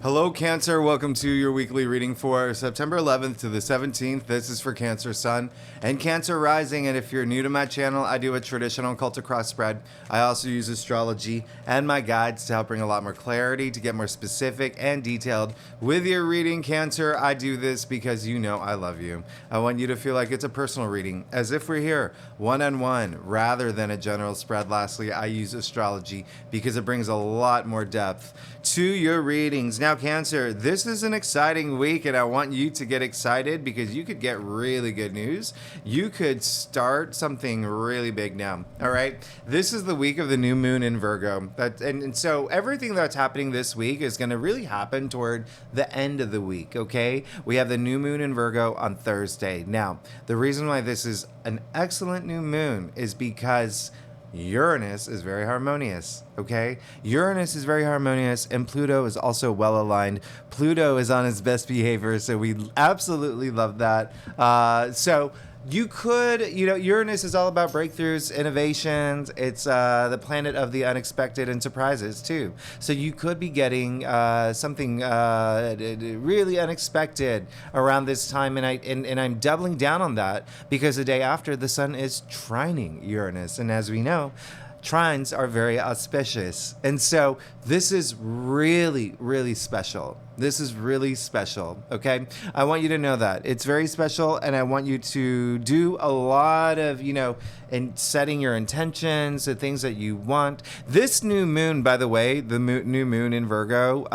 Hello, Cancer. Welcome to your weekly reading for September 11th to the 17th. This is for Cancer Sun and Cancer Rising. And if you're new to my channel, I do a traditional occult cross spread. I also use astrology and my guides to help bring a lot more clarity, to get more specific and detailed with your reading, Cancer. I do this because you know I love you. I want you to feel like it's a personal reading, as if we're here one-on-one rather than a general spread. Lastly, I use astrology because it brings a lot more depth to your readings. Now, Cancer, this is an exciting week, and I want you to get excited because you could get really good news. You could start something really big now. All right, this is the week of the new moon in Virgo, and so everything that's happening this week is going to really happen toward the end of the week. Okay, we have the new moon in Virgo on Thursday. Now, the reason why this is an excellent new moon is because Uranus is very harmonious, okay? Uranus is very harmonious, and Pluto is also well aligned. Pluto is on his best behavior, so we absolutely love that. So you could, Uranus is all about breakthroughs, innovations. It's the planet of the unexpected and surprises, too. So you could be getting something really unexpected around this time, and I'm doubling down on that because the day after, the sun is trining Uranus. And as we know, trines are very auspicious. And so this is really, really special. This is really special, okay? I want you to know that. It's very special, and I want you to do a lot of, in setting your intentions, the things that you want. This new moon, by the way, the new moon in Virgo,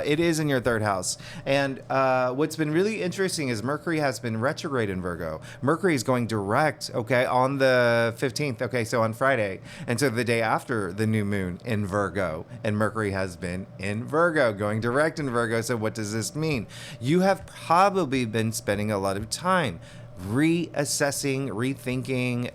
it is in your third house. And what's been really interesting is Mercury has been retrograde in Virgo. Mercury is going direct, okay, on the 15th, okay, so on Friday. And so the day after the new moon in Virgo, and Mercury has been in Virgo, going direct in Virgo. So what does this mean? You have probably been spending a lot of time reassessing, rethinking,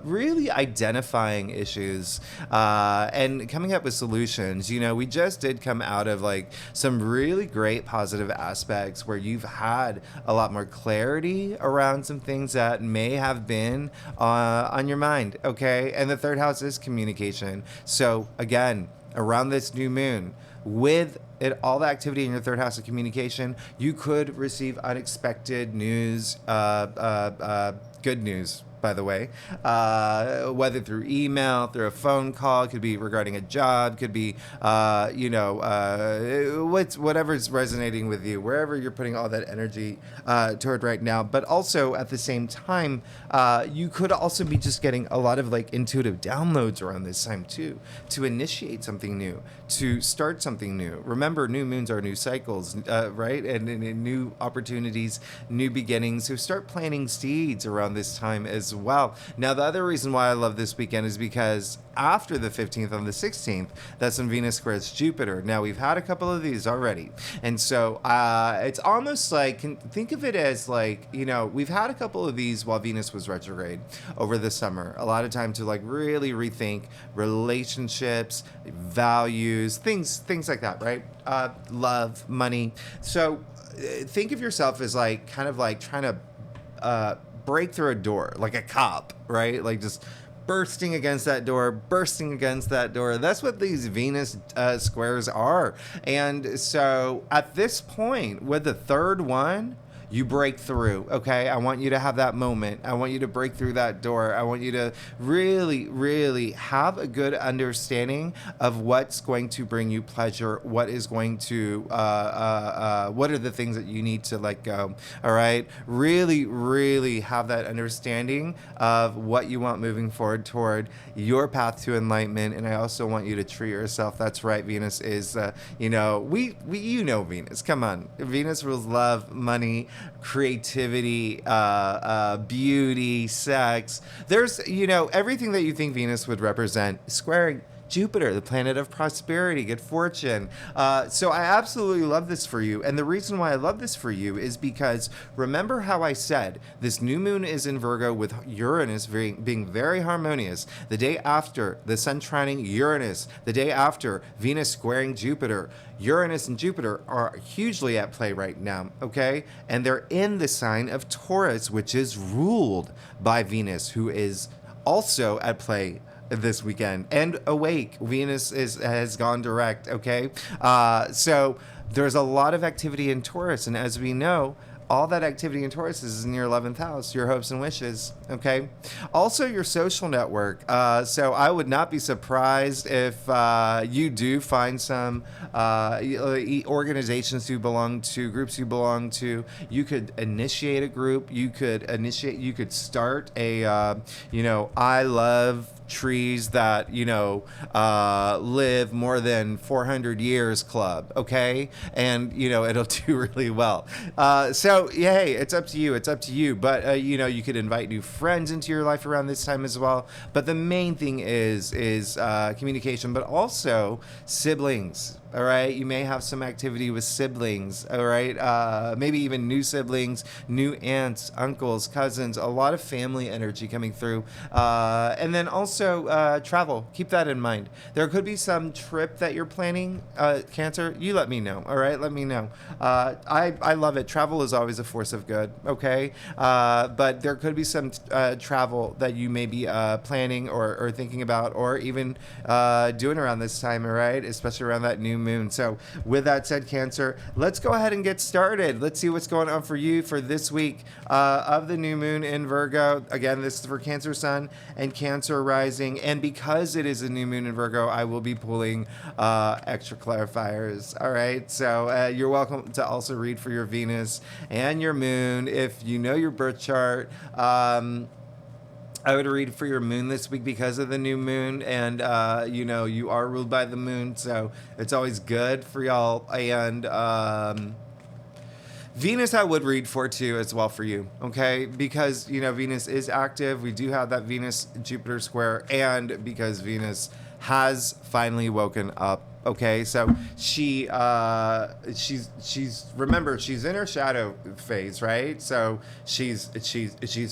really identifying issues, and coming up with solutions. We just did come out of some really great positive aspects where you've had a lot more clarity around some things that may have been on your mind, okay? And the third house is communication. So again, around this new moon, with all the activity in your third house of communication, you could receive unexpected news, good news, by the way, whether through email, through a phone call. It could be regarding a job, could be, whatever's resonating with you, wherever you're putting all that energy toward right now. But also at the same time, you could also be just getting a lot of intuitive downloads around this time too, to initiate something new, to start something new. Remember, new moons are new cycles, right? And new opportunities, new beginnings. So start planting seeds around this time as well. Now, the other reason why I love this weekend is because after the 15th on the 16th, that's when Venus squares Jupiter. Now, we've had a couple of these already. And so it's almost think of it as we've had a couple of these while Venus was retrograde over the summer. A lot of time to really rethink relationships, values, things like that, right? Love, money. So think of yourself as kind of trying to break through a door, like a cop, right? Just bursting against that door. That's what these Venus squares are. And so at this point, with the third one, you break through, okay? I want you to have that moment. I want you to break through that door. I want you to really, really have a good understanding of what's going to bring you pleasure, what is going to, what are the things that you need to let go, all right? Really, really have that understanding of what you want moving forward toward your path to enlightenment. And I also want you to treat yourself. That's right, Venus is, Venus. Come on. Venus rules love, money, creativity, beauty, sex. There's, everything that you think Venus would represent squaring Jupiter, the planet of prosperity, good fortune. So I absolutely love this for you. And the reason why I love this for you is because remember how I said this new moon is in Virgo with Uranus being very harmonious. The day after the sun trining Uranus, the day after Venus squaring Jupiter, Uranus and Jupiter are hugely at play right now, okay? And they're in the sign of Taurus, which is ruled by Venus, who is also at play this weekend and awake. Venus has gone direct. Okay, so there's a lot of activity in Taurus, and as we know, all that activity in Taurus is in your 11th house, your hopes and wishes. Okay. Also, your social network. So I would not be surprised if you do find some organizations you belong to, groups you belong to. You could initiate a group. You could start a, I love trees that live more than 400 years club, okay, and it'll do really well. So yeah, hey, it's up to you, but you could invite new friends into your life around this time as well. But the main thing is communication, but also siblings. All right, you may have some activity with siblings. All right, maybe even new siblings, new aunts, uncles, cousins. A lot of family energy coming through, and then also travel. Keep that in mind. There could be some trip that you're planning, Cancer. You let me know. All right, let me know. I love it. Travel is always a force of good. Okay, but there could be some travel that you may be planning or thinking about, or even doing around this time. All right, especially around that new moon. So with that said, Cancer, let's go ahead and get started. Let's see what's going on for you for this week of the new moon in Virgo. Again, this is for Cancer Sun and Cancer Rising, and because it is a new moon in Virgo, I will be pulling extra clarifiers. All right, so you're welcome to also read for your Venus and your moon if you know your birth chart. I would read for your moon this week because of the new moon, and you are ruled by the moon, so it's always good for y'all. And Venus I would read for too as well for you, okay? Because Venus is active. We do have that Venus Jupiter square, and because Venus has finally woken up. Okay, so she's remember, she's in her shadow phase, right? So she's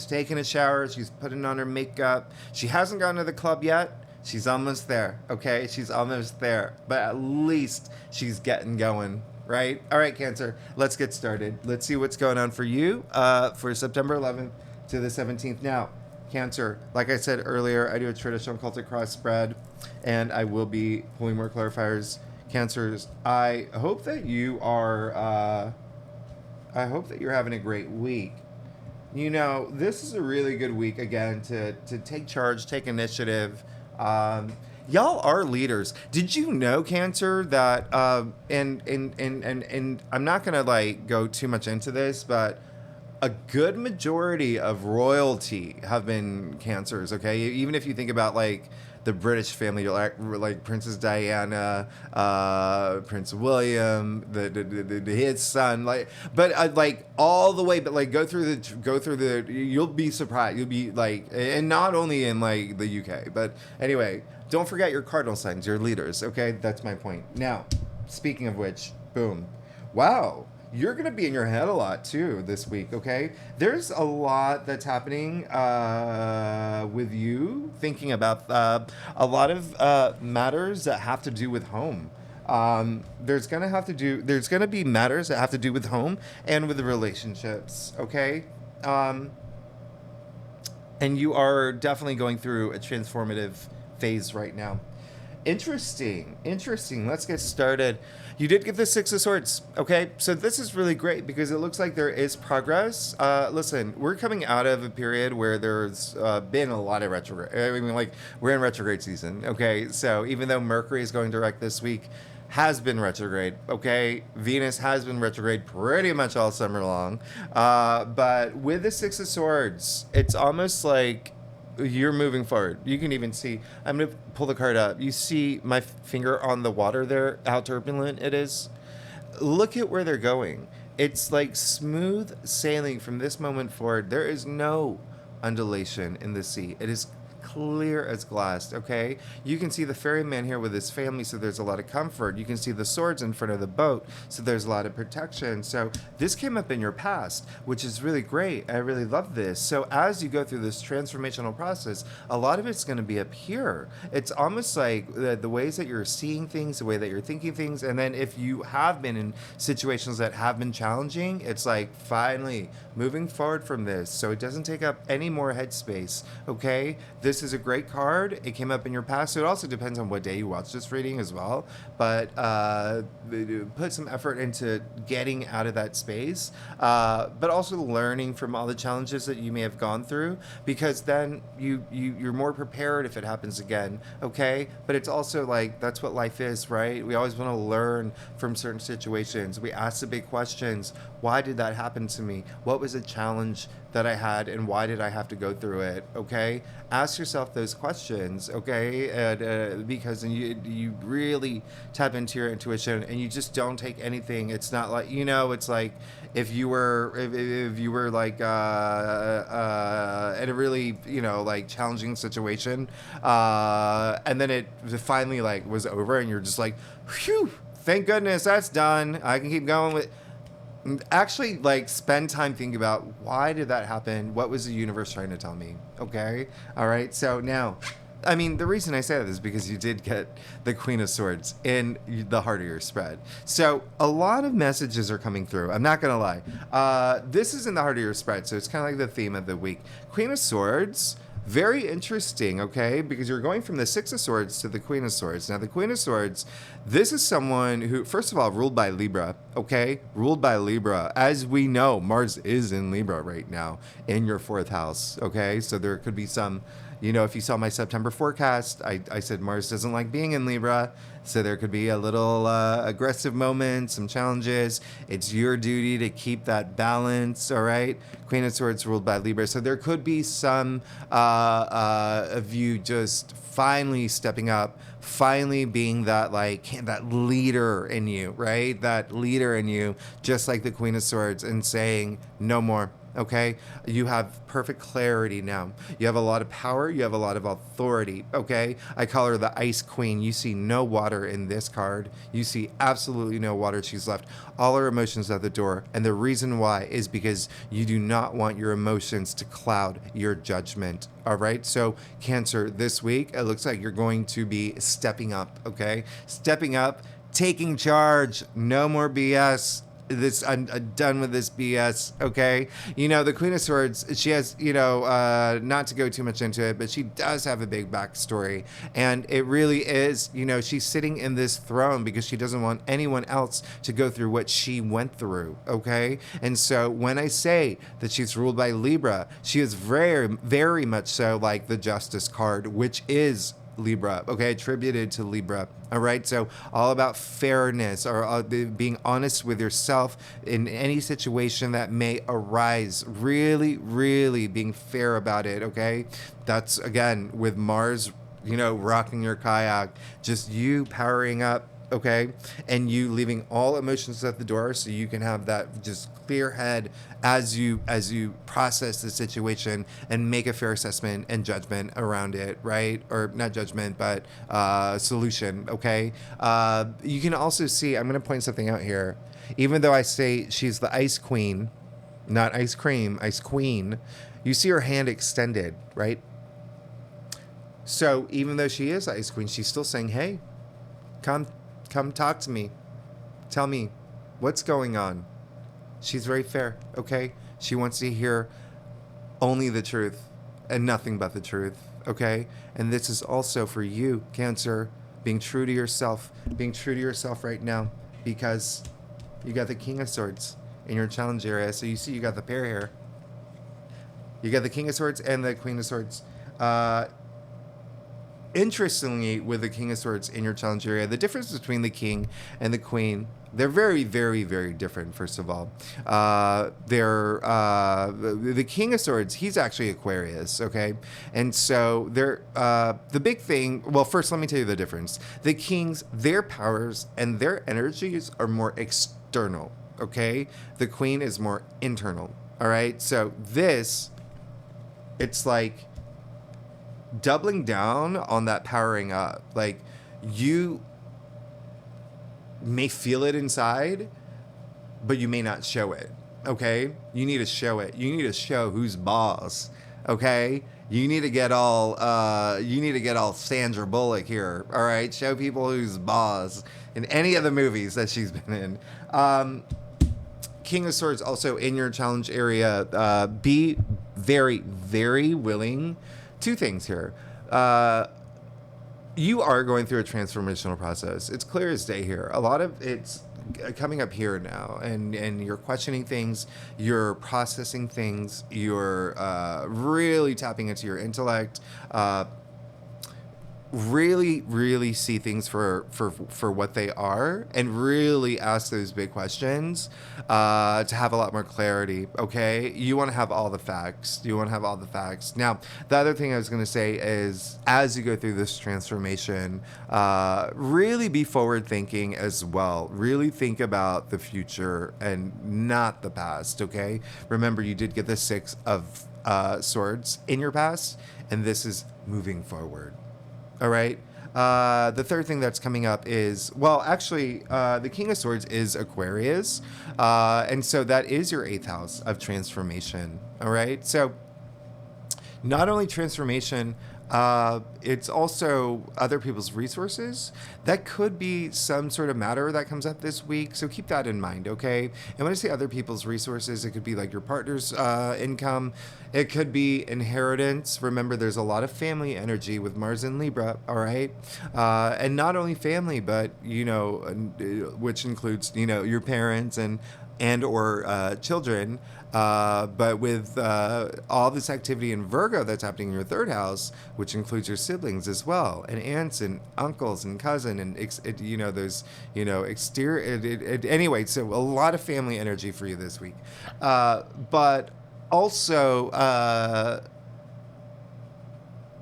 taking a shower, she's putting on her makeup. She hasn't gone to the club yet. She's almost there. Okay, she's almost there, but at least she's getting going. Right? All right, Cancer, let's get started. Let's see what's going on for you for September 11th to the 17th. Now, Cancer, like I said earlier, I do a traditional cultic cross spread, and I will be pulling more clarifiers. Cancers, I hope that you are. I hope that you're having a great week. This is a really good week again to take charge, take initiative. Y'all are leaders. Did you know, Cancer, that and I'm not gonna go too much into this, but a good majority of royalty have been Cancers. Okay, even if you think about the British family, like Princess Diana, Prince William, his son, but all the way, but go through the. You'll be surprised. You'll be and not only in the UK, but anyway, don't forget your cardinal signs, your leaders. Okay, that's my point. Now, speaking of which, boom, wow. You're going to be in your head a lot, too, this week, okay? There's a lot that's happening with you, thinking about a lot of matters that have to do with home. There's going to be matters that have to do with home and with the relationships, okay? And you are definitely going through a transformative phase right now. Interesting. Let's get started. You did get the Six of Swords, okay? So this is really great because it looks like there is progress. Listen, we're coming out of a period where there's been a lot of retrograde. I mean, we're in retrograde season, okay? So even though Mercury is going direct this week, has been retrograde, okay? Venus has been retrograde pretty much all summer long. But with the Six of Swords, it's almost like you're moving forward. You can even see, I'm going to pull the card up. You see my finger on the water there, how turbulent it is? Look at where they're going. It's like smooth sailing from this moment forward. There is no undulation in the sea. It is clear as glass, okay? You can see the ferryman here with his family, so there's a lot of comfort. You can see the swords in front of the boat, so there's a lot of protection. So this came up in your past, which is really great. I really love this. So as you go through this transformational process, a lot of it's going to be up here. It's almost like the ways that you're seeing things, the way that you're thinking things, and then if you have been in situations that have been challenging, it's like finally moving forward from this, so it doesn't take up any more headspace, okay? This this is a great card. It came up in your past, so it also depends on what day you watch this reading as well. But put some effort into getting out of that space, but also learning from all the challenges that you may have gone through, because then you're more prepared if it happens again. Okay, but it's also like that's what life is, right? We always want to learn from certain situations. We ask the big questions. Why did that happen to me? What was a challenge that I had, and why did I have to go through it? Okay, ask yourself those questions. Okay, and, because you really tap into your intuition, and you just don't take anything. It's not like, it's like if you were like in a really like challenging situation, and then it finally like was over, and you're just like, phew, thank goodness that's done. I can keep going with. Actually, like, spend time thinking about why did that happen? What was the universe trying to tell me? Okay? All right? So now, I mean, the reason I say that is because you did get the Queen of Swords in the heart of your spread. So a lot of messages are coming through. I'm not going to lie. This is in the heart of your spread, so it's kind of like the theme of the week. Queen of Swords. Very interesting, okay? Because you're going from the Six of Swords to the Queen of Swords. Now, the Queen of Swords, this is someone who, first of all, ruled by Libra, okay? Ruled by Libra. As we know, Mars is in Libra right now in your 4th house, okay? So there could be some, if you saw my September forecast, I said Mars doesn't like being in Libra. So there could be a little aggressive moment, some challenges. It's your duty to keep that balance, all right? Queen of Swords ruled by Libra. So there could be some of you just finally stepping up, finally being that leader in you, right? That leader in you, just like the Queen of Swords, and saying, no more. Okay, you have perfect clarity now. You have a lot of power. You have a lot of authority. Okay, I call her the Ice Queen. You see no water in this card. You see absolutely no water. She's left all her emotions at the door. And the reason why is because you do not want your emotions to cloud your judgment. All right, so Cancer, this week, it looks like you're going to be stepping up. Okay, stepping up, taking charge. No more BS. I'm done with this BS, okay? The Queen of Swords, she has, not to go too much into it, but she does have a big backstory. And it really is, she's sitting in this throne because she doesn't want anyone else to go through what she went through, okay? And so when I say that she's ruled by Libra, she is very, very much so like the Justice card, which is Libra, okay, attributed to Libra. All right, so all about fairness, or being honest with yourself in any situation that may arise. Really, really being fair about it, okay? That's, again, with Mars, rocking your kayak, just you powering up, okay? And you leaving all emotions at the door so you can have that just clear head as you process the situation and make a fair assessment and judgment around it, right? Or not judgment, but solution, okay? You can also see, I'm going to point something out here. Even though I say she's the Ice Queen, not ice cream, Ice Queen, you see her hand extended, right? So even though she is Ice Queen, she's still saying, hey, come talk to me. Tell me what's going on. She's very fair, okay? She wants to hear only the truth and nothing but the truth, okay? And this is also for you, Cancer, being true to yourself right now, because you got the King of Swords in your challenge area. So you see you got the pair here. You got the King of Swords and the Queen of Swords. Interestingly, with the King of Swords in your challenge area, the difference between the King and the Queen, they're very, very, very different, first of all. The King of Swords, he's actually Aquarius, okay? And so the big thing, well, first let me tell you the difference. The Kings, their powers and their energies are more external, okay? The Queen is more internal, all right? So it's like doubling down on that powering up. Like, you may feel it inside, but you may not show it, okay? You need to show it. You need to show who's boss, okay? You need to get all Sandra Bullock here, all right? Show people who's boss in any of the movies that she's been in. King of Swords also in your challenge area. Be very, very willing two things here. You are going through a transformational process. It's clear as day here. A lot of it's coming up here now, and you're questioning things, you're processing things, you're really tapping into your intellect. Really see things for what they are, and really ask those big questions to have a lot more clarity. Okay, you want to have all the facts. Now, the other thing I was going to say is, as you go through this transformation, really be forward thinking as well. Really think about the future and not the past. Okay, remember, you did get the Six of Swords in your past, and this is moving forward. All right. The third thing that's coming up is, well, actually, the King of Swords is Aquarius. And so that is your 8th house of transformation. All right. So not only transformation, it's also other people's resources. That could be some sort of matter that comes up this week. So keep that in mind, okay? And when I say other people's resources, it could be like your partner's income. It could be inheritance. Remember, there's a lot of family energy with Mars in Libra, all right? And not only family, but, which includes, your parents and or children. But with all this activity in Virgo that's happening in your 3rd house, which includes your siblings as well, and aunts and uncles and cousin and exterior. Anyway, so a lot of family energy for you this week, but also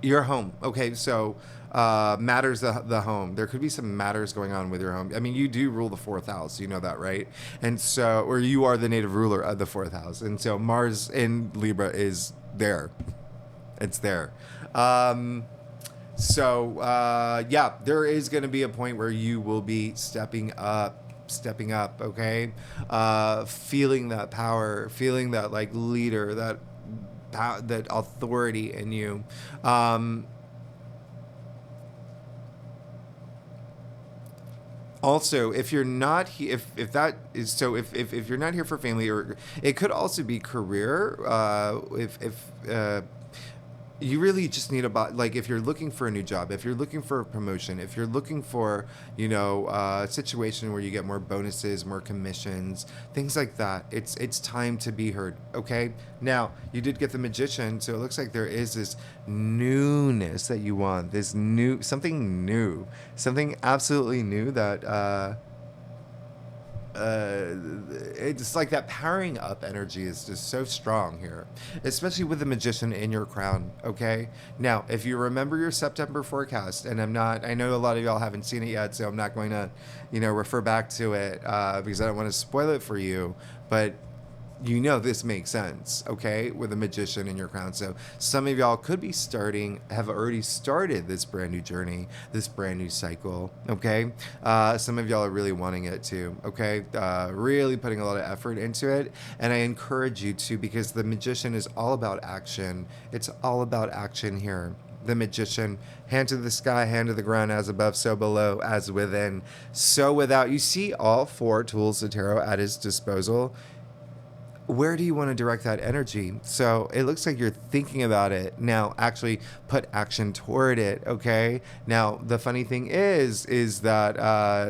your home. Okay, so matters the home. There could be some matters going on with your home. I mean, you do rule the 4th house. You know that, right? And so, or you are the native ruler of the 4th house. And so Mars in Libra is there. It's there. Yeah, there is going to be a point where you will be stepping up, okay? Feeling that power, feeling that like leader, that authority in you. Also, if you're not if that is so, if you're not here for family, or it could also be career. If you really just need like, if you're looking for a new job, if you're looking for a promotion, if you're looking for, a situation where you get more bonuses, more commissions, things like that, it's time to be heard. Okay. Now, you did get the Magician, so it looks like there is this newness that you want, something absolutely new that, it's like that powering up energy is just so strong here, especially with the Magician in your crown. Okay, now if you remember your September forecast, and I know a lot of y'all haven't seen it yet, so I'm not going to refer back to it because I don't want to spoil it for you, but this makes sense, okay, with a Magician in your crown. So some of y'all could be have already started this brand new journey, this brand new cycle, okay? Some of y'all are really wanting it too, okay? Really putting a lot of effort into it. And I encourage you to, because the Magician is all about action. It's all about action here. The Magician, hand to the sky, hand to the ground, as above, so below, as within, so without. You see all 4 tools of tarot at his disposal. Where do you want to direct that energy? So it looks like you're thinking about it. Now, actually put action toward it, okay? Now, the funny thing is that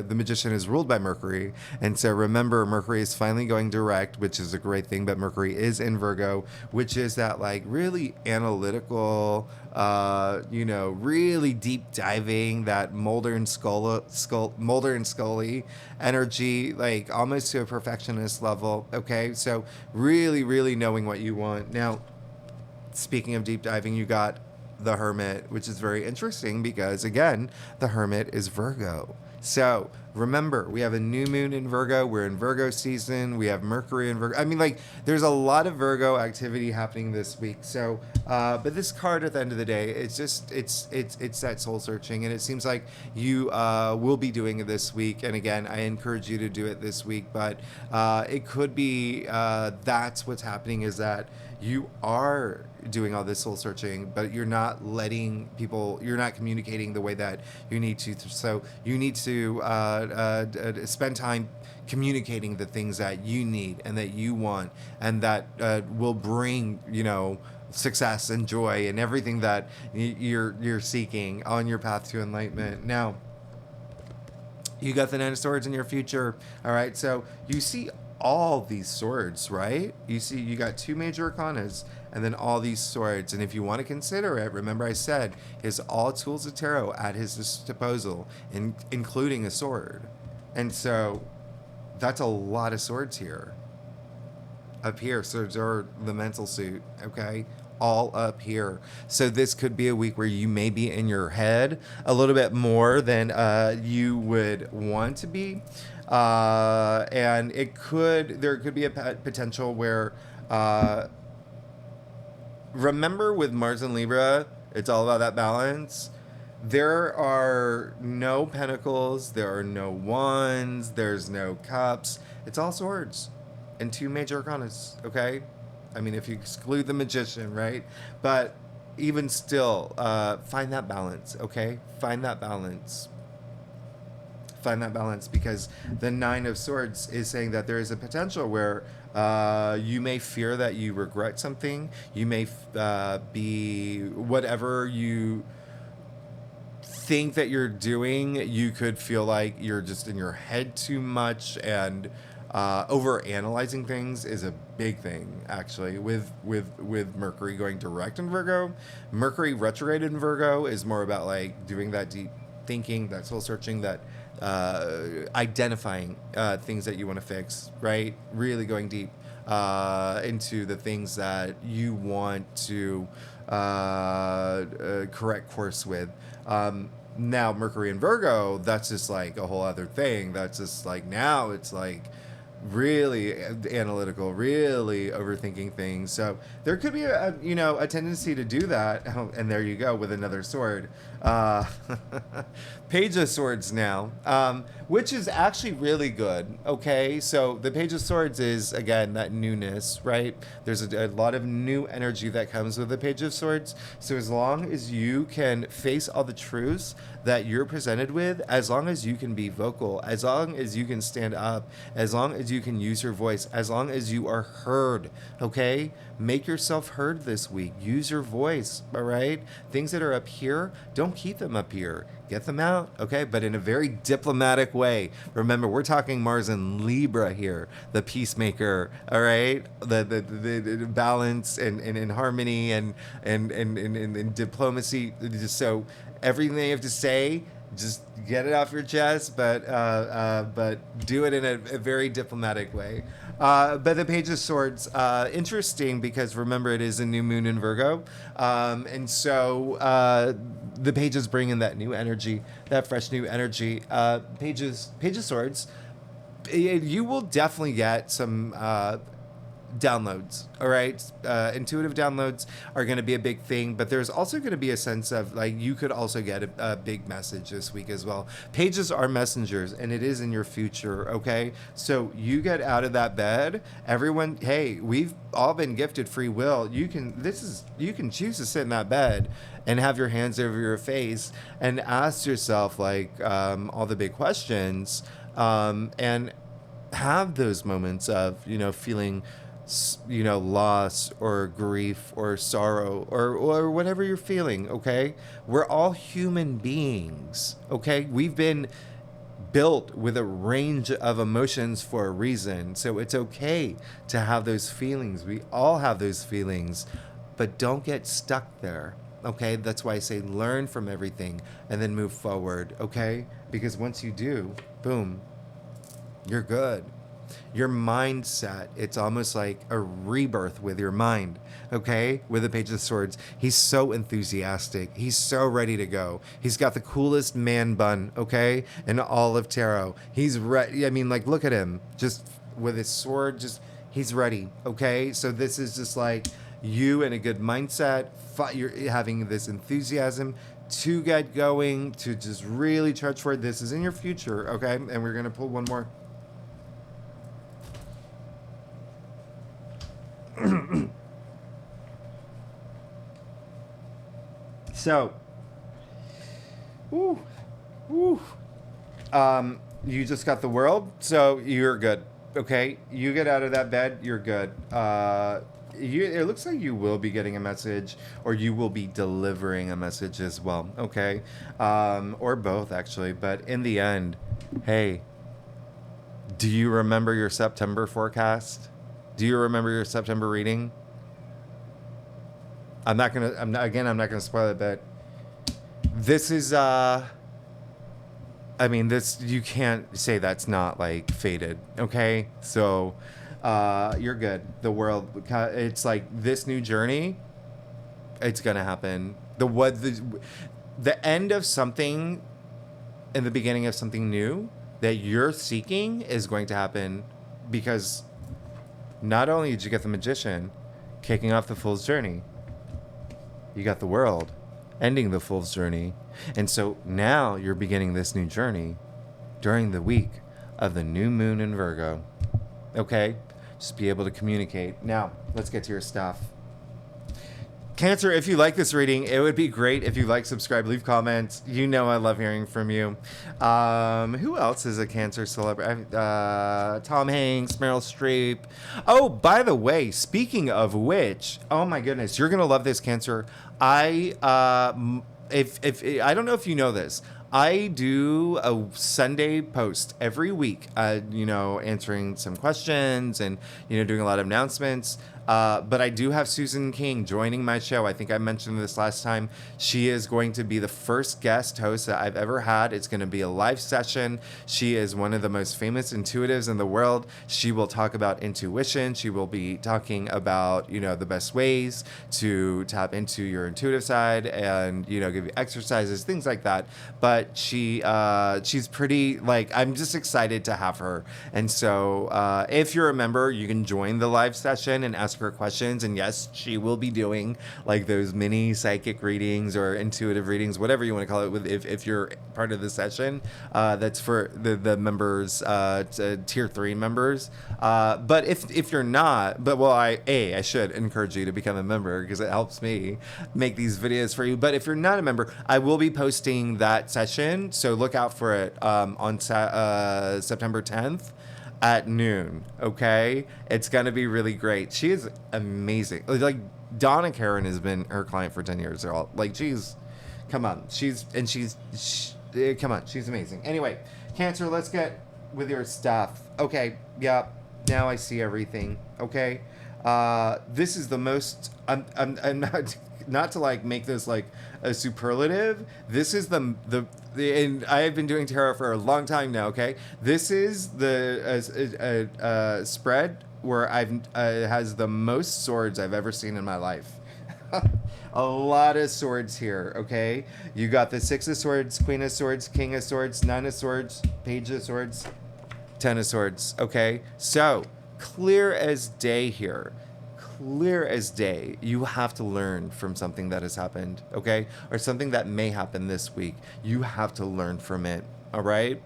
the Magician is ruled by Mercury. And so remember, Mercury is finally going direct, which is a great thing, but Mercury is in Virgo, which is that like really analytical, really deep diving, that Mulder and Scully energy, like almost to a perfectionist level, okay? So really knowing what you want. Now, speaking of deep diving, you got the Hermit, which is very interesting because, again, the Hermit is Virgo. So remember, we have a new moon in Virgo. We're in Virgo season. We have Mercury in Virgo. I mean, like, there's a lot of Virgo activity happening this week. So, but this card at the end of the day, it's just, it's that soul searching. And it seems like you will be doing it this week. And again, I encourage you to do it this week. But it could be that's what's happening, is that you are doing all this soul searching, but you're not you're not communicating the way that you need to. So you need to spend time communicating the things that you need and that you want, and that will bring, success and joy and everything that you're seeking on your path to enlightenment. Now, you got the Nine of Swords in your future. All right. So you see all these swords, right? You got two major arcanas and then all these swords. And if you want to consider it, remember I said he has all tools of tarot at his disposal, including a sword. And so that's a lot of swords here. Up here, swords are the mental suit, okay? All up here. So this could be a week where you may be in your head a little bit more than you would want to be. And there could be a potential where, remember with Mars and Libra, it's all about that balance. There are no pentacles, there are no wands, there's no cups. It's all swords and two major arcanas, okay? I mean, if you exclude the magician, right? But even still, find that balance, okay? Find that balance. Find that balance, because the Nine of Swords is saying that there is a potential where you may fear that you regret something. You may be whatever you think that you're doing, you could feel like you're just in your head too much, and over analyzing things is a big thing, actually, with Mercury going direct in Virgo. Mercury retrograde in Virgo is more about like doing that deep thinking, that soul searching, that identifying things that you want to fix, right? Really going deep into the things that you want to correct course with. Now Mercury in Virgo, that's just like a whole other thing. That's just like, now it's like really analytical, really overthinking things. So there could be a tendency to do that. Oh, and there you go with another sword. Page of Swords now, which is actually really good. Okay, so the Page of Swords is, again, that newness, right? There's a lot of new energy that comes with the Page of Swords. So as long as you can face all the truths that you're presented with, as long as you can be vocal, as long as you can stand up, as long as you can use your voice, as long as you are heard, okay? Make yourself heard this week. Use your voice, all right? Things that are up here, don't keep them up here. Get them out, okay? But in a very diplomatic way. Remember, we're talking Mars and Libra here, the peacemaker, all right? The balance and harmony and diplomacy. So everything they have to say, just get it off your chest, but do it in a very diplomatic way. But the Page of Swords, interesting, because remember, it is a new moon in Virgo, and so the pages bring in that new energy, that fresh new energy. Page of Swords, you will definitely get some downloads, all right? Intuitive downloads are going to be a big thing, but there's also going to be a sense of like you could also get a big message this week as well. Pages are messengers, and it is in your future, okay? So you get out of that bed. Everyone, hey, we've all been gifted free will. You can choose to sit in that bed and have your hands over your face and ask yourself like all the big questions, and have those moments of feeling loss or grief or sorrow or whatever you're feeling, okay? We're all human beings, okay? We've been built with a range of emotions for a reason, so it's okay to have those feelings. We all have those feelings, but don't get stuck there, okay? That's why I say learn from everything and then move forward, okay? Because once you do, boom, you're good. Your mindset, it's almost like a rebirth with your mind, okay? With the Page of Swords, he's so enthusiastic. He's so ready to go. He's got the coolest man bun, okay? In all of tarot. He's ready. I mean, like, look at him. Just with his sword, he's ready, okay? So this is just like you in a good mindset. You're having this enthusiasm to get going, to just really charge forward. This is in your future, okay? And we're going to pull one more. So, you just got the World, so you're good. Okay, you get out of that bed, you're good. It looks like you will be getting a message, or you will be delivering a message as well. Okay, or both actually. But in the end, hey, do you remember your September forecast? Do you remember your September reading? I'm not gonna. I'm not gonna spoil it, but this is. I mean, this, you can't say that's not like fated. Okay, so you're good. The world, it's like this new journey. It's gonna happen. The end of something and the beginning of something new that you're seeking is going to happen, because not only did you get the Magician kicking off the Fool's journey, you got the World ending the Fool's journey. And so now you're beginning this new journey during the week of the new moon in Virgo. Okay? Just be able to communicate. Now, let's get to your stuff. Cancer, if you like this reading, it would be great if you like, subscribe, leave comments. You know I love hearing from you. Who else is a Cancer celebrity? Tom Hanks, Meryl Streep. Oh, by the way, speaking of which, oh my goodness, you're gonna love this, Cancer. If I don't know if you know this, I do a Sunday post every week, answering some questions and, doing a lot of announcements. But I do have Susan King joining my show. I think I mentioned this last time. She is going to be the first guest host that I've ever had. It's going to be a live session. She is one of the most famous intuitives in the world. She will talk about intuition. She will be talking about, the best ways to tap into your intuitive side and, give you exercises, things like that. But she's pretty, I'm just excited to have her. And so if you're a member, you can join the live session and ask her questions. And yes, she will be doing like those mini psychic readings or intuitive readings, whatever you want to call it, if you're part of the session. That's for the members, tier 3 members. But if you're not, I should encourage you to become a member, because it helps me make these videos for you. But if you're not a member, I will be posting that session, so look out for it on September 10th at noon. Okay, it's gonna be really great. She is amazing. Like, Donna Karen has been her client for 10 years. They're all like, she's come on, she's amazing. Anyway, Cancer, let's get with your stuff. Okay, yeah, now I see everything. Okay, this is the most, I'm not to like make this like a superlative. This is the and I have been doing tarot for a long time now. Okay, this is the spread where has the most swords I've ever seen in my life. A lot of swords here. Okay, you got the 6 of Swords, Queen of Swords, King of Swords, 9 of Swords, Page of Swords, 10 of Swords. Okay, so clear as day here. Clear as day. You have to learn from something that has happened, okay? Or something that may happen this week. You have to learn from it, all right?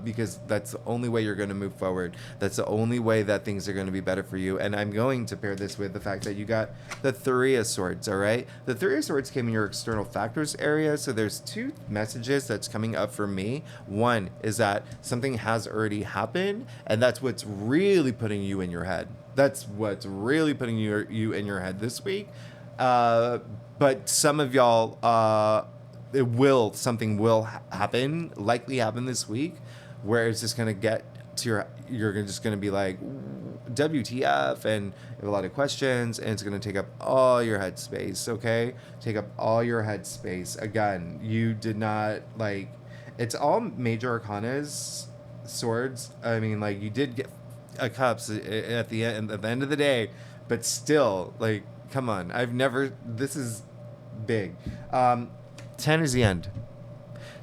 Because that's the only way you're going to move forward. That's the only way that things are going to be better for you. And I'm going to pair this with the fact that you got the 3 of Swords, all right? The 3 of Swords came in your external factors area, so there's 2 messages that's coming up for me. One is that something has already happened, and that's what's really putting you in your head. That's what's really putting you in your head this week. But some of y'all, something will happen, likely happen this week, where it's just gonna get to you're just gonna be like, WTF, and have a lot of questions, and it's gonna take up all your head space. Okay, take up all your head space. Again, you did not it's all major arcanas, swords. I mean, you did get a cups at the end of the day, but still, come on, this is big. 10 is the end.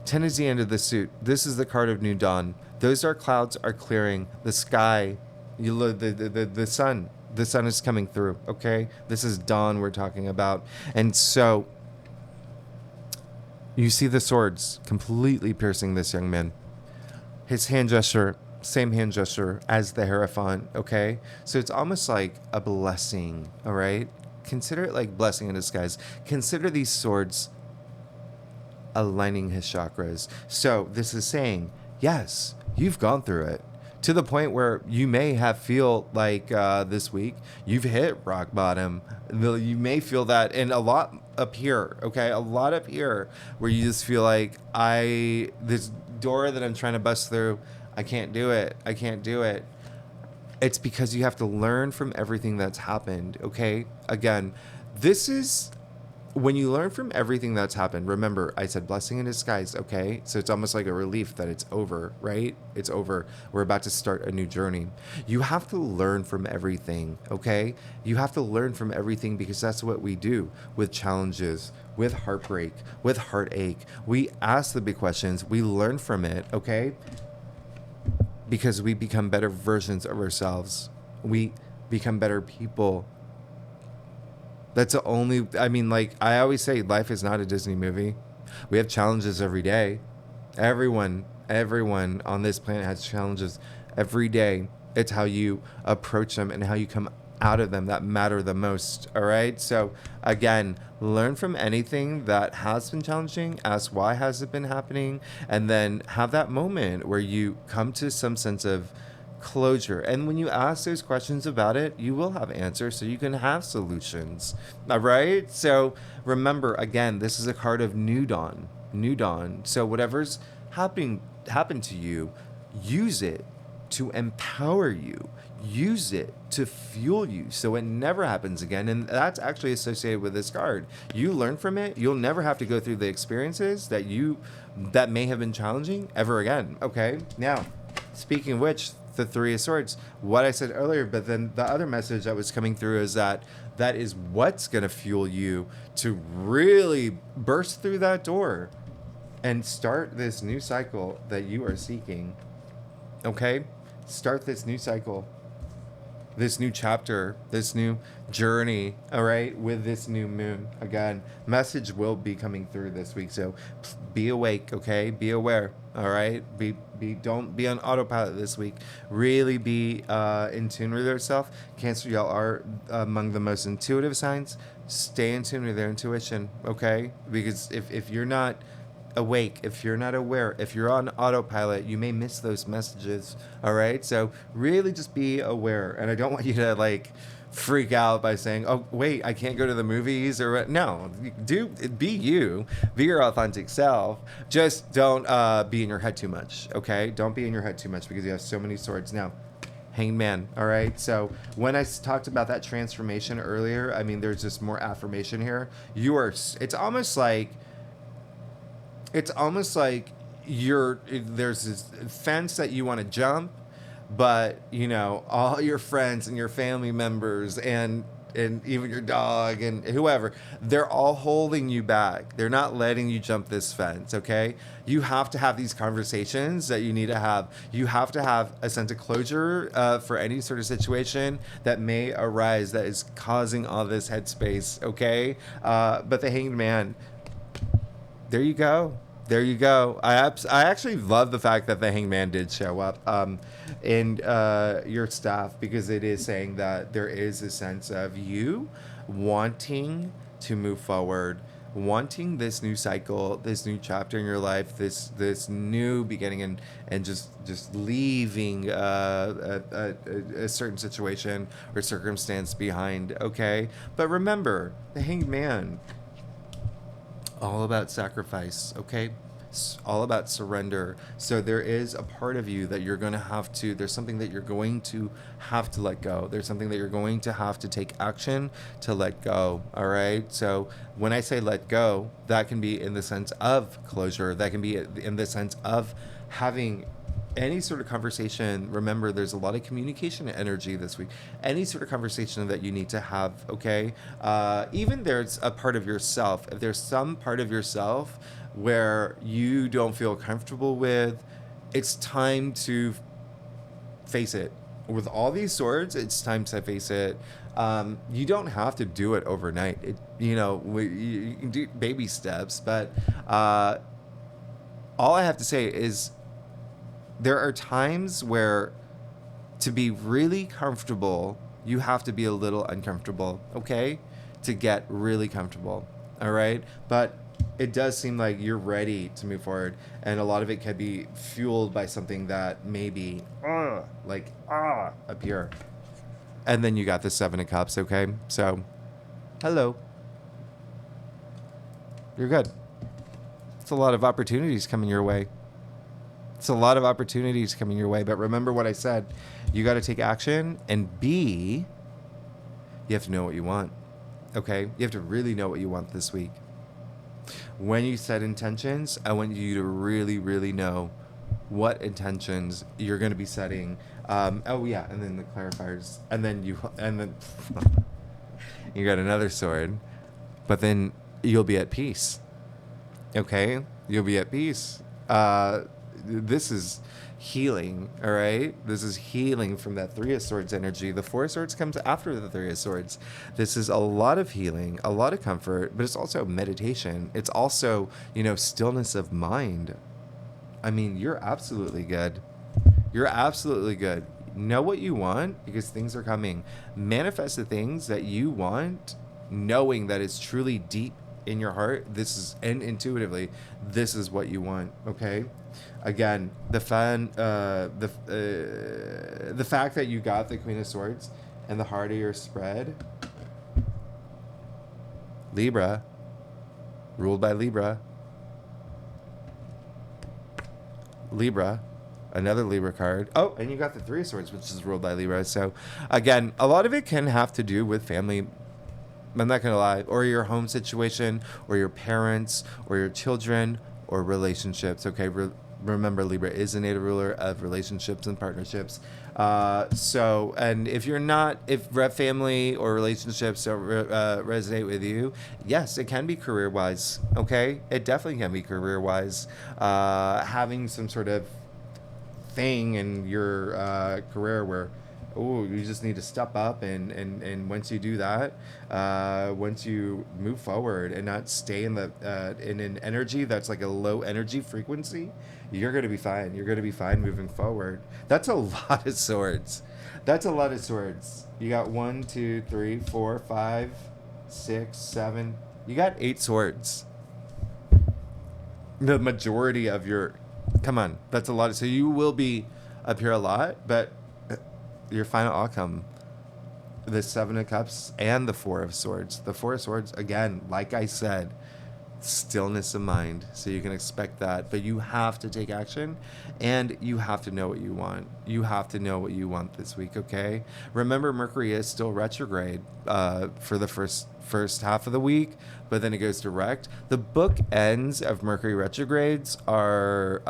10 is the end of the suit. This is the card of new dawn. Those dark clouds are clearing. The sky, the sun is coming through. Okay, this is dawn we're talking about. And so you see the swords completely piercing this young man. His hand gesture, same hand gesture as the Hierophant, okay? So it's almost like a blessing, all right? Consider it like blessing in disguise. Consider these swords aligning his chakras. So this is saying, yes, you've gone through it. to the point where you may feel like this week you've hit rock bottom. You may feel that, and a lot up here, okay? A lot up here where you just feel like this door that I'm trying to bust through, I can't do it. I can't do it. It's because you have to learn from everything that's happened, okay? Again, this is when you learn from everything that's happened. Remember, I said blessing in disguise, okay? So it's almost like a relief that it's over, right? It's over. We're about to start a new journey. You have to learn from everything, okay? You have to learn from everything because that's what we do with challenges, with heartbreak, with heartache. We ask the big questions. We learn from it, okay? Because we become better versions of ourselves. We become better people. That's the only, like I always say, life is not a Disney movie. We have challenges every day. Everyone on this planet has challenges every day. It's how you approach them and how you come out of them that matter the most. All right. So again, learn from anything that has been challenging. Ask why has it been happening, and then have that moment where you come to some sense of closure. And when you ask those questions about it, you will have answers, so you can have solutions. All right. So remember, again, this is a card of new dawn. So whatever's happened to you, use it to empower you. Use it to fuel you so it never happens again. And that's actually associated with this card. You learn from it. You'll never have to go through the experiences that may have been challenging ever again. Okay. Now, speaking of which, the Three of Swords, what I said earlier, but then the other message that was coming through is that is what's going to fuel you to really burst through that door and start this new cycle that you are seeking. Okay? Start this new cycle, this new chapter, this new journey, all right, with this new moon. Again, message will be coming through this week, so be awake, okay? Be aware, all right? Don't be on autopilot this week. Really be in tune with yourself. Cancer, y'all are among the most intuitive signs. Stay in tune with their intuition, okay? Because if you're not awake, if you're not aware, if you're on autopilot, you may miss those messages. All right, so really just be aware. And I don't want you to freak out by saying, oh wait, I can't go to the movies, or no, be your authentic self. Just don't be in your head too much. Okay, don't be in your head too much, because you have so many swords now. Hanged Man. All right. So when I talked about that transformation earlier, there's just more affirmation here. It's almost like there's this fence that you want to jump, but all your friends and your family members and even your dog and whoever, they're all holding you back. They're not letting you jump this fence. Okay. You have to have these conversations that you need to have. You have to have a sense of closure for any sort of situation that may arise that is causing all this headspace. Okay. But the Hanged Man, there you go. I actually love the fact that the Hanged Man did show up in your staff, because it is saying that there is a sense of you wanting to move forward, wanting this new cycle, this new chapter in your life, this new beginning, and just leaving a certain situation or circumstance behind. Okay, but remember, the Hanged Man, all about sacrifice, okay? It's all about surrender. So there is a part of you that you're going to have to, there's something that you're going to have to let go. There's something that you're going to have to take action to let go, all right? So when I say let go, that can be in the sense of closure. That can be in the sense of having any sort of conversation. Remember, there's a lot of communication energy this week. Any sort of conversation that you need to have, okay? Even there's a part of yourself. If there's some part of yourself where you don't feel comfortable with, it's time to face it. With all these swords, it's time to face it. You don't have to do it overnight. You can do baby steps, but all I have to say is, there are times where to be really comfortable, you have to be a little uncomfortable, okay? To get really comfortable, all right? But it does seem like you're ready to move forward, and a lot of it can be fueled by something that maybe up here. And then you got the Seven of Cups. Okay, so hello, you're good. It's a lot of opportunities coming your way. It's a lot of opportunities coming your way, but remember what I said. You got to take action, and B, you have to know what you want. Okay, you have to really know what you want this week. When you set intentions, I want you to really, really know what intentions you're going to be setting. And then the clarifiers, and then you got another sword, but then you'll be at peace. Okay, you'll be at peace. This is healing, all right? This is healing from that Three of Swords energy. The Four of Swords comes after the Three of Swords. This is a lot of healing, a lot of comfort, but it's also meditation. It's also, stillness of mind. I mean, you're absolutely good. You're absolutely good. Know what you want because things are coming. Manifest the things that you want, knowing that it's truly deep in your heart. And intuitively, this is what you want. Okay. Again, the fact that you got the Queen of Swords and the heart of your spread, Libra, ruled by Libra, another Libra card. Oh, and you got the Three of Swords, which is ruled by Libra. So again, a lot of it can have to do with family. I'm not going to lie, or your home situation, or your parents, or your children, or relationships. Okay. Remember, Libra is a native ruler of relationships and partnerships. And if family or relationships don't resonate with you, yes, it can be career-wise. Okay, it definitely can be career-wise. Having some sort of thing in your career where, you just need to step up, and once you do that, once you move forward and not stay in an energy that's like a low energy frequency, you're going to be fine. You're going to be fine moving forward. That's a lot of swords. You got 1, 2, 3, 4, 5, 6, 7. You got 8 swords. The majority of come on, that's a lot. So you will be up here a lot, but your final outcome, the Seven of Cups and the Four of Swords. The Four of Swords, again, like I said, stillness of mind. So you can expect that, but you have to take action, and you have to know what you want. You have to know what you want this week, okay? Remember, Mercury is still retrograde for the first half of the week, but then it goes direct. The bookends of Mercury retrogrades are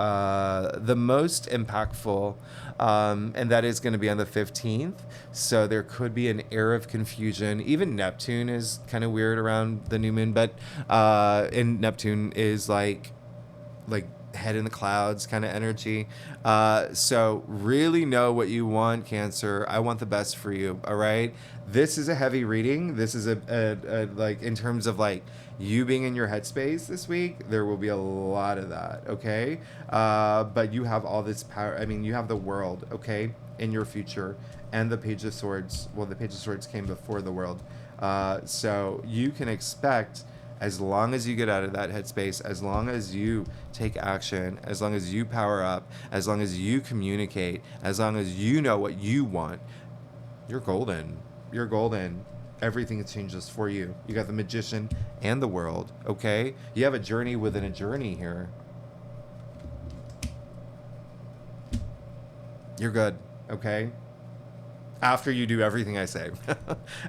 the most impactful, and that is going to be on the 15th. So there could be an air of confusion. Even Neptune is kind of weird around the new moon, but and Neptune is like head in the clouds kind of energy. So really know what you want, Cancer. I want the best for you. All right. This is a heavy reading. This is a like, in terms of like you being in your headspace this week, there will be a lot of that. Okay. But you have all this power. I mean, you have the world, okay, in your future, and the Page of Swords. Well, the Page of Swords came before the world. So you can expect, as long as you get out of that headspace, as long as you take action, as long as you power up, as long as you communicate, as long as you know what you want, you're golden. You're golden. Everything changes for you. You got the Magician and the World, okay? You have a journey within a journey here. You're good, okay? After you do everything I say.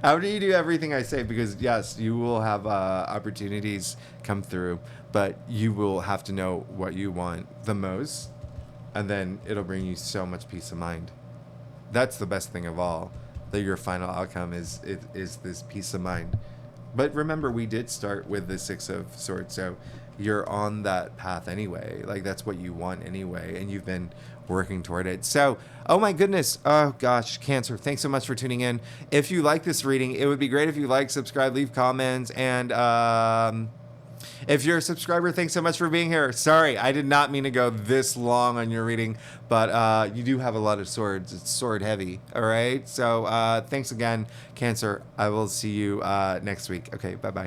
After you do everything I say, because yes, you will have opportunities come through, but you will have to know what you want the most, and then it'll bring you so much peace of mind. That's the best thing of all, that your final outcome is this peace of mind. But remember, we did start with the Six of Swords, so you're on that path anyway. Like, that's what you want anyway, and you've been working toward it. So, oh my goodness, oh gosh, Cancer, thanks so much for tuning in. If you like this reading, it would be great if you like, subscribe, leave comments, and if you're a subscriber, thanks so much for being here. Sorry, I did not mean to go this long on your reading, but you do have a lot of swords. It's sword heavy, all right? So thanks again, Cancer. I will see you next week. Okay, bye-bye.